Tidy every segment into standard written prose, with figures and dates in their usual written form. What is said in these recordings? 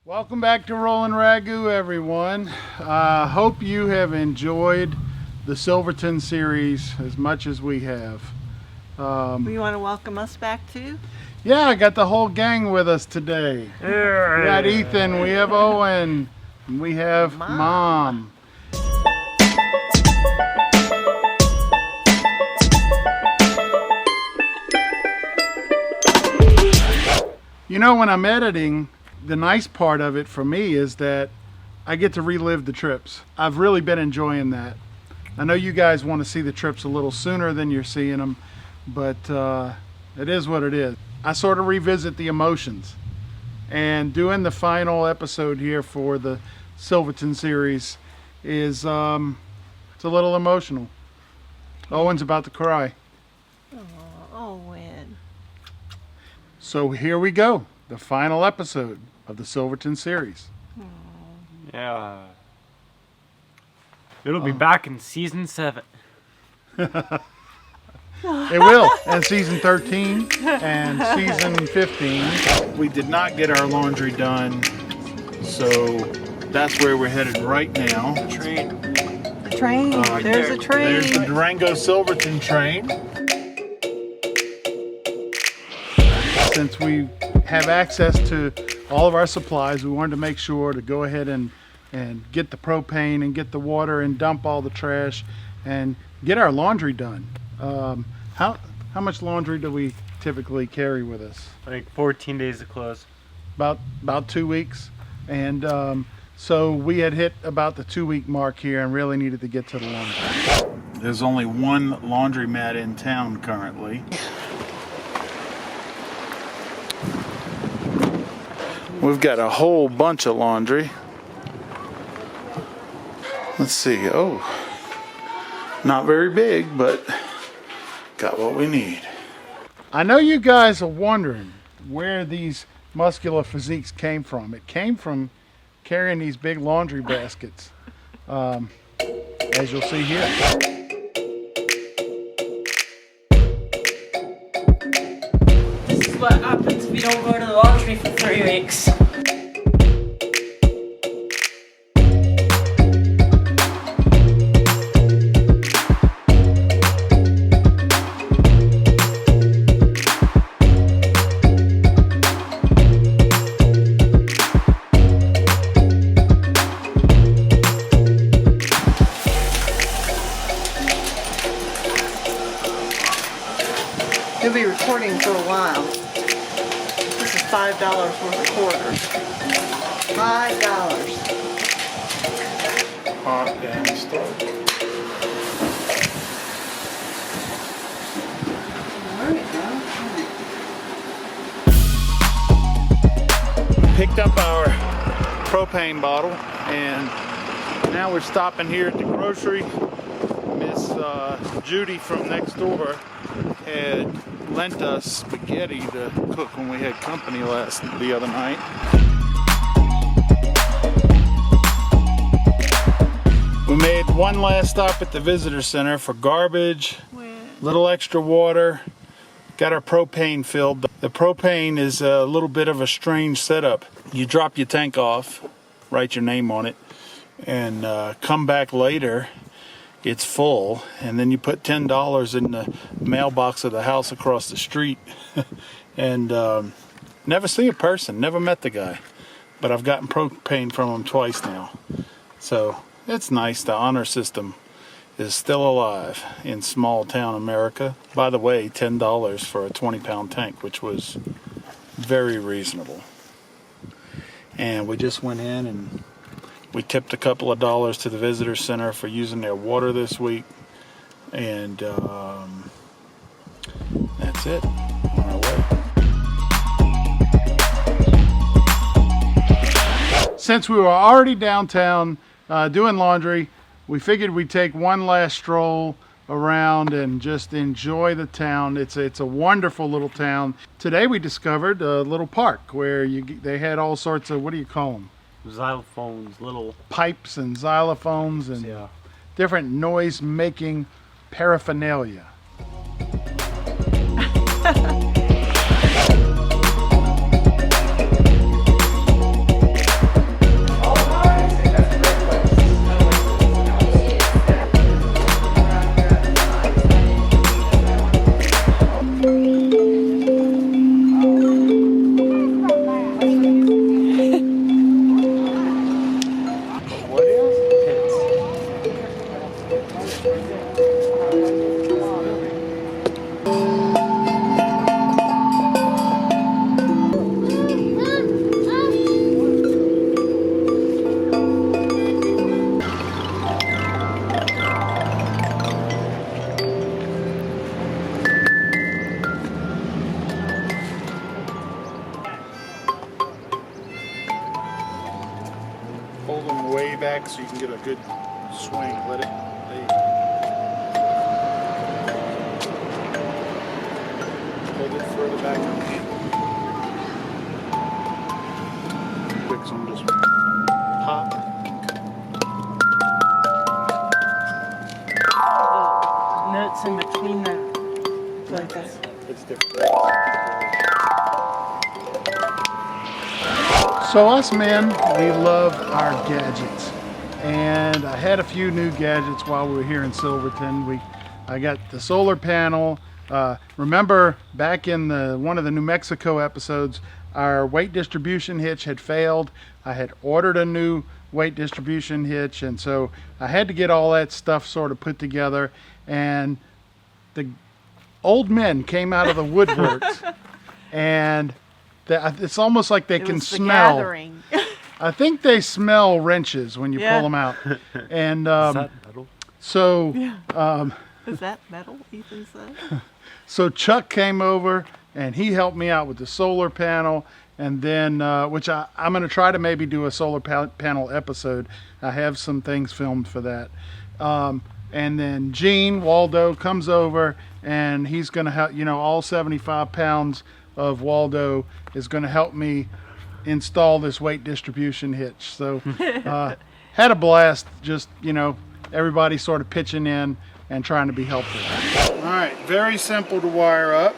Welcome back to Rollin' Ragu, everyone. Hope you have enjoyed the Silverton series as much as we have. You want to welcome us back too? Yeah, I got the whole gang with us today. We got Ethan, we have Owen, and we have Mom. You know, when I'm editing, the nice part of it for me is that I get to relive the trips. I've really been enjoying that. I know you guys want to see the trips a little sooner than you're seeing them, but it is what it is. I sort of revisit the emotions. And doing the final episode here for the Silverton series is it's a little emotional. Owen's about to cry. Oh, Owen. So here we go, the final episode of the Silverton series. Yeah. It'll be back in season 7. It will, and season 13 and season 15. We did not get our laundry done, so that's where we're headed right now. Train. The train. There's a train. There's the Durango Silverton train. Since we have access to all of our supplies, we wanted to make sure to go ahead and get the propane and get the water and dump all the trash and get our laundry done. How much laundry do we typically carry with us? Like 14 days of clothes. About 2 weeks, and so we had hit about the 2-week mark here and really needed to get to the laundry. There's only one laundromat in town currently. We've got a whole bunch of laundry. Let's see. Oh, not very big, but got what we need. I know you guys are wondering where these muscular physiques came from. It came from carrying these big laundry baskets, as you'll see here. This is what happens if you don't go to the laundry for 3 weeks. You'll be recording for a while. This is $5 worth of quarters. $5. Hot and start. Picked up our propane bottle, and now we're stopping here at the grocery. Miss Judy from next door had lent us spaghetti to cook when we had company the other night. We made one last stop at the visitor center for garbage, little extra water, got our propane filled. The propane is a little bit of a strange setup. You drop your tank off, write your name on it, and come back later. It's full, and then you put $10 in the mailbox of the house across the street. And never see a person, never met the guy, but I've gotten propane from him twice now. So it's nice. The honor system is still alive in small town America. By the way, $10 for a 20-pound tank, which was very reasonable. And we just went in and we tipped a couple of dollars to the visitor center for using their water this week, and that's it. On our way. Since we were already downtown doing laundry, we figured we'd take one last stroll around and just enjoy the town. It's a wonderful little town. Today we discovered a little park where they had all sorts of, what do you call them? Xylophones, little Pipes and xylophones and different noise-making paraphernalia. Hold them way back so you can get a good swing. Let it. Hold it further back on the handle. Fix them just pop. Nuts in between the. Like that. It's different. So us men, we love our gadgets. And I had a few new gadgets while we were here in Silverton. I got the solar panel. Remember back in one of the New Mexico episodes, our weight distribution hitch had failed. I had ordered a new weight distribution hitch, and so I had to get all that stuff sort of put together. And the old men came out of the woodworks, and it's almost like they can smell. Gathering. I think they smell wrenches when you pull them out. And Is that metal? so Is that metal, Ethan said? so Chuck came over and he helped me out with the solar panel, and then which I'm going to try to maybe do a solar panel episode. I have some things filmed for that. And then Gene Waldo comes over, and he's going to help, all 75 pounds of Waldo is going to help me install this weight distribution hitch. So had a blast, just, everybody sort of pitching in and trying to be helpful. All right, very simple to wire up.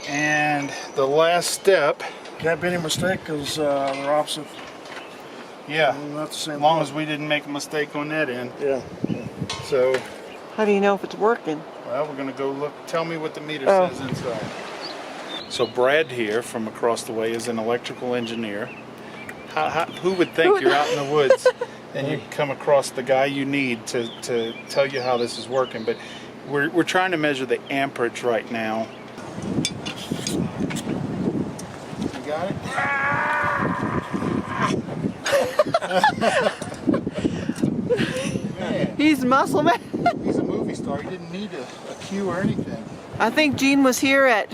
And the last step. Can't be any mistake because they're opposite. Yeah, Not the same. as long as we didn't make a mistake on that end. Yeah. So, How do you know if it's working? well, we're going to go look. Tell me what the meter Oh. says inside. So Brad here from across the way is an electrical engineer. Who would think you're out in the woods and you come across the guy you need to tell you how this is working? But we're trying to measure the amperage right now. You got it? Man, He's muscle man. he's a movie star. He didn't need a cue or anything. I think Gene was here at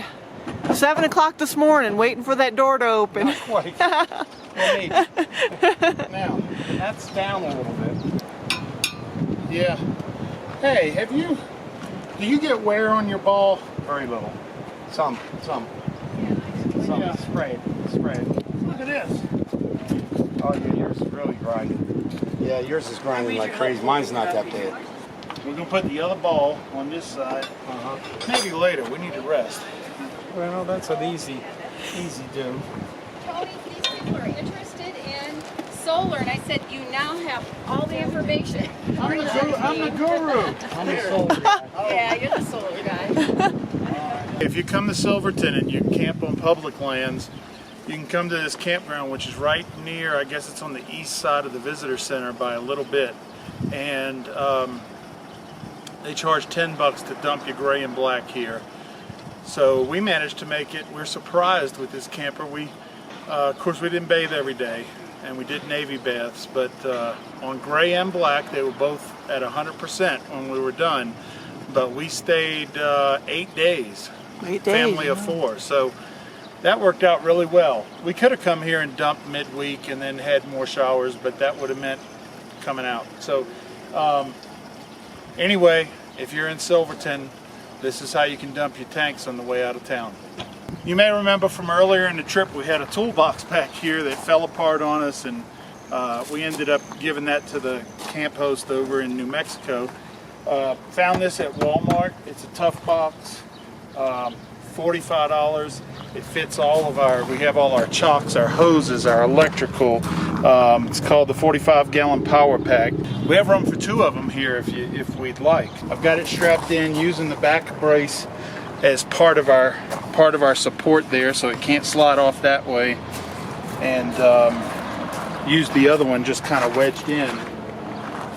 7 o'clock this morning waiting for that door to open. Not quite. Well, maybe. Now, that's down a little bit. Yeah. Hey, do you get wear on your ball? Very little. Some. Yeah. Sprayed. Look at this. Oh, yeah, yours is really grinding. Yeah, yours is grinding like crazy. Mine's not that bad. We're going to put the other ball on this side. Maybe later. We need to rest. Well, that's an easy do. Tony, these people are interested in solar, and I said, you now have all the information. I'm the guru. I'm a solar guy. Yeah, you're the solar guy. If you come to Silverton and you camp on public lands, you can come to this campground, which is right near, I guess it's on the east side of the visitor center by a little bit. And they charge $10 to dump your gray and black here. So we managed to make it. We're surprised with this camper. Of course, we didn't bathe every day, and we did Navy baths, but on gray and black, they were both at 100% when we were done. But we stayed 8 days, 8 days. family of 4. So that worked out really well. We could have come here and dumped midweek and then had more showers, but that would have meant coming out. So anyway, if you're in Silverton, this is how you can dump your tanks on the way out of town. You may remember from earlier in the trip we had a toolbox back here that fell apart on us, and we ended up giving that to the camp host over in New Mexico. Found this at Walmart. It's a tough box, $45. It fits all of we have all our chocks, our hoses, our electrical. It's called the 45-gallon power pack. We have room for 2 of them here if we'd like. I've got it strapped in using the back brace as part of our support there, so it can't slide off that way, and use the other one just kind of wedged in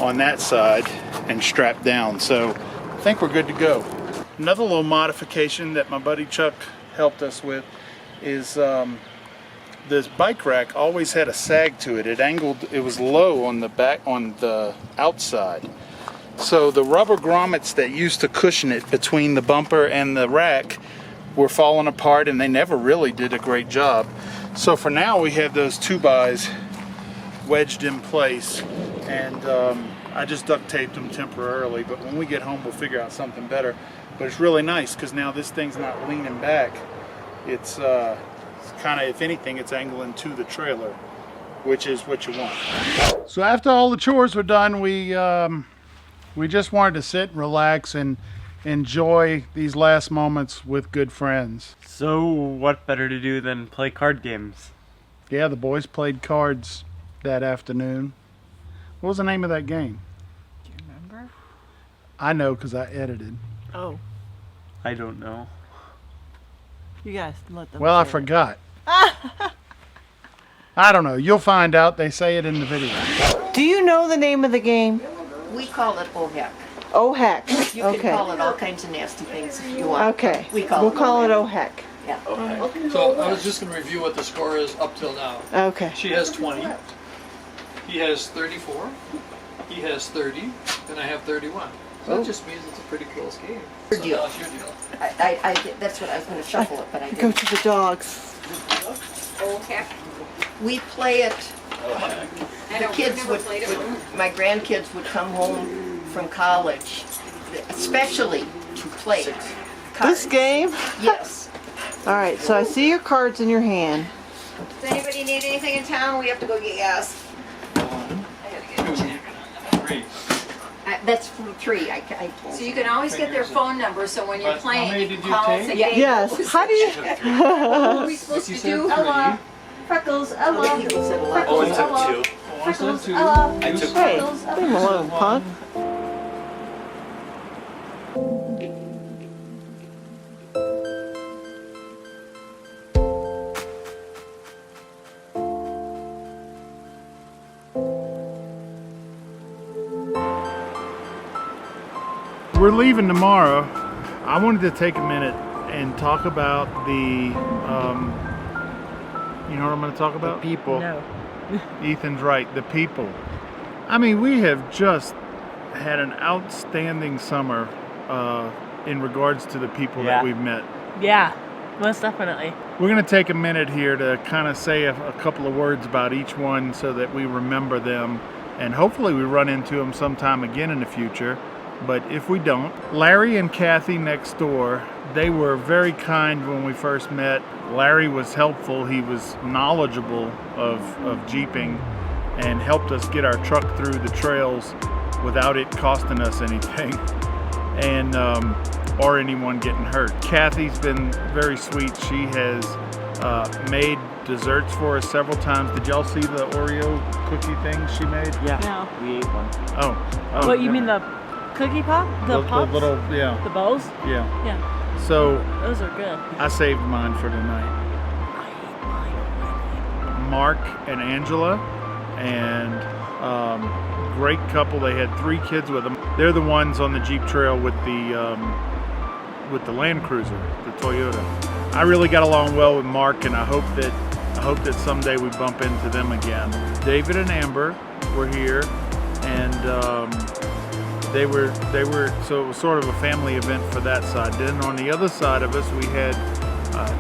on that side and strapped down. So I think we're good to go. Another little modification that my buddy Chuck helped us with is this bike rack always had a sag to it. It was low on the back, on the outside. So the rubber grommets that used to cushion it between the bumper and the rack were falling apart, and they never really did a great job. So for now we have those 2-bys wedged in place, and I just duct taped them temporarily, but when we get home we'll figure out something better. But it's really nice because now this thing's not leaning back. It's kind of, if anything, it's angling to the trailer, which is what you want. So after all the chores were done, we just wanted to sit and relax and enjoy these last moments with good friends. So what better to do than play card games? Yeah, the boys played cards that afternoon. What was the name of that game? Do you remember? I know because I edited. Oh, I don't know. you guys let them. Well, I say it. forgot. I don't know. You'll find out. They say it in the video. Do you know the name of the game? We call it OHEC. Oh heck. You can Okay. call it all kinds of nasty things if you want. Okay. We call We'll it call it OHEC. oh heck. Yeah. So I was just going to review what the score is up till now. Okay. She has 20. He has 34. He has 30. And I have 31. So that just means it's a pretty close game. Your So deal. now it's your deal. That's what I was going to shuffle it, but I Go didn't. to the dogs. Oh, heck. We play it. I The don't, we've kids never played it. my grandkids would come home from college, especially to play it. This game? Yes. All right, so I see your cards in your hand. Does anybody need anything in town? We have to go get gas. That's from 3. I told So you can always get their phone number, so when you're But how many playing, you did can you call and take? say, Yeah. "Hey, Yes. How do you? what are we supposed You to said do?" 3. Freckles, Other people said a lot. Oh, I took 2. I said 2. I took Hey, leave him alone, punk. We're leaving tomorrow. I wanted to take a minute and talk about the, you know what I'm going to talk about? People. No. Ethan's right, the people. I mean, we have just had an outstanding summer in regards to the people that Yeah. we've met. Yeah, most definitely. We're going to take a minute here to kind of say a couple of words about each one so that we remember them, and hopefully we run into them sometime again in the future. But if we don't, Larry and Kathy next door, they were very kind when we first met. Larry was helpful. He was knowledgeable of jeeping and helped us get our truck through the trails without it costing us anything and or anyone getting hurt. Kathy's been very sweet. She has made desserts for us several times. Did y'all see the Oreo cookie thing she made? Yeah, No. we ate one. Oh. What, you mean the cookie pop? The pops? little, yeah, The bowls? yeah. Yeah. So Those are good. I saved mine for tonight. I ate mine already. Mark and Angela, and great couple. They had 3 kids with them. They're the ones on the Jeep Trail with the Land Cruiser, the Toyota. I really got along well with Mark, and I hope that someday we bump into them again. David and Amber were here, and they were so it was sort of a family event for that side. Then on the other side of us, we had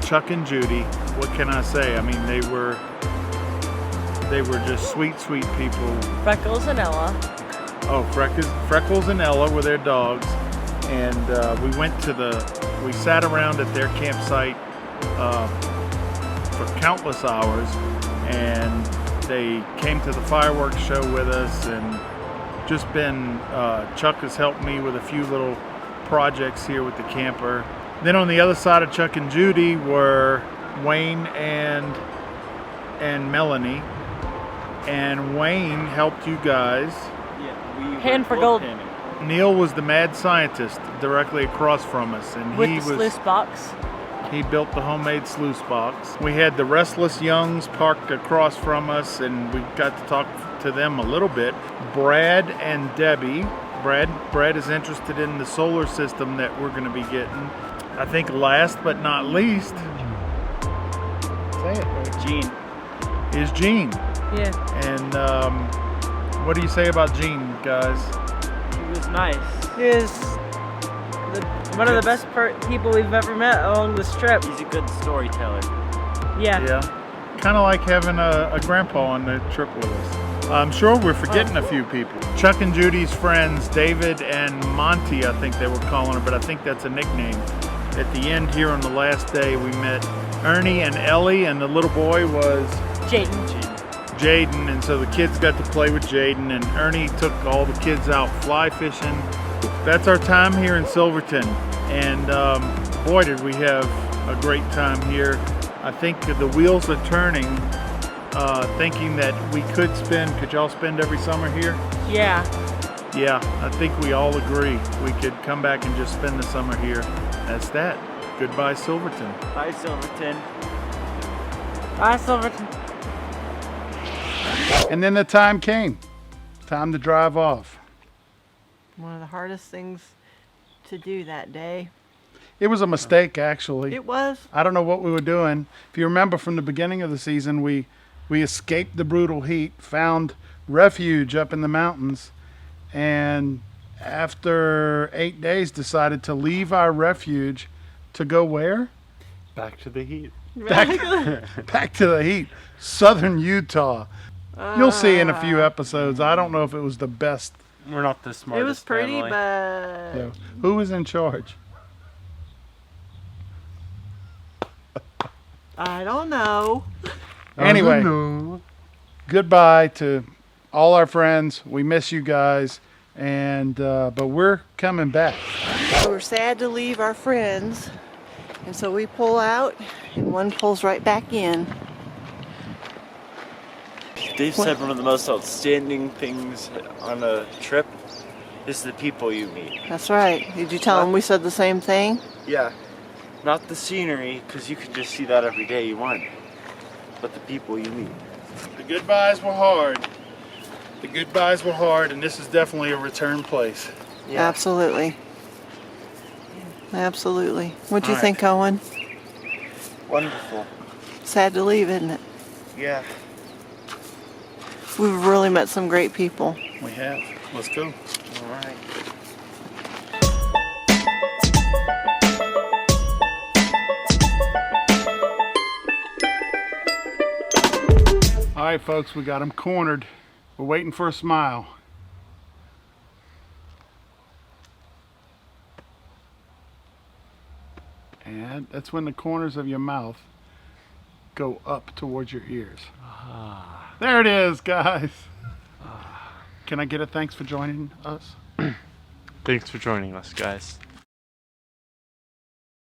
Chuck and Judy. What can I say? I mean, they were just sweet people. Freckles and Ella. Oh, Freckles and Ella were their dogs, and we sat around at their campsite for countless hours, and they came to the fireworks show with us, and just been, Chuck has helped me with a few little projects here with the camper. Then on the other side of Chuck and Judy were Wayne and Melanie, and Wayne helped you guys. Yeah, we Pan were for both gold. panning. Neil was the mad scientist directly across from us, and With he the sluice box. he built the homemade sluice box. We had the Restless Youngs parked across from us, and we got to talk to them a little bit. Brad and Debbie. Brad is interested in the solar system that we're going to be getting. I think last but not least, say it, Ray, Gene. is Gene. Yeah. And what do you say about Gene, guys? He was nice. He is one of the best people we've ever met along this trip. He's a good storyteller. Yeah. Yeah. kind of like having a grandpa on the trip with us. I'm sure we're forgetting a few people. Chuck and Judy's friends, David and Monty, I think they were calling her, but I think that's a nickname. At the end here on the last day, we met Ernie and Ellie, and the little boy was Jaden, and so the kids got to play with Jaden, and Ernie took all the kids out fly fishing. That's our time here in Silverton, and boy, did we have a great time here. I think the wheels are turning, thinking that we could y'all spend every summer here? Yeah. Yeah, I think we all agree. We could come back and just spend the summer here. That's that. Goodbye, Silverton. Bye, Silverton. Bye, Silverton. And then the time came. Time to drive off. One of the hardest things to do that day. It was a mistake, actually. It was. I don't know what we were doing. If you remember from the beginning of the season, we escaped the brutal heat, found refuge up in the mountains, and after 8 days decided to leave our refuge to go where? Back to the heat. Back to the heat. Southern Utah. You'll see in a few episodes. I don't know if it was the best. We're not the smartest It was pretty, family. but So, who was in charge? I don't know. Anyway, goodbye to all our friends. We miss you guys, and but we're coming back. So we're sad to leave our friends, and so we pull out, and one pulls right back in. Dave said one of the most outstanding things on a trip is the people you meet. That's right. Did you tell them we said the same thing? Yeah. Not the scenery, because you can just see that every day you want, but the people you meet. The goodbyes were hard. The goodbyes were hard, and this is definitely a return place. Yeah. Absolutely. Absolutely. What'd you All right. think, Owen? Wonderful. Sad to leave, isn't it? Yeah. We've really met some great people. We have. Let's go. All right. All right, folks, we got them cornered. We're waiting for a smile. And that's when the corners of your mouth go up towards your ears. There it is, guys. Can I get a thanks for joining us? Thanks for joining us, guys.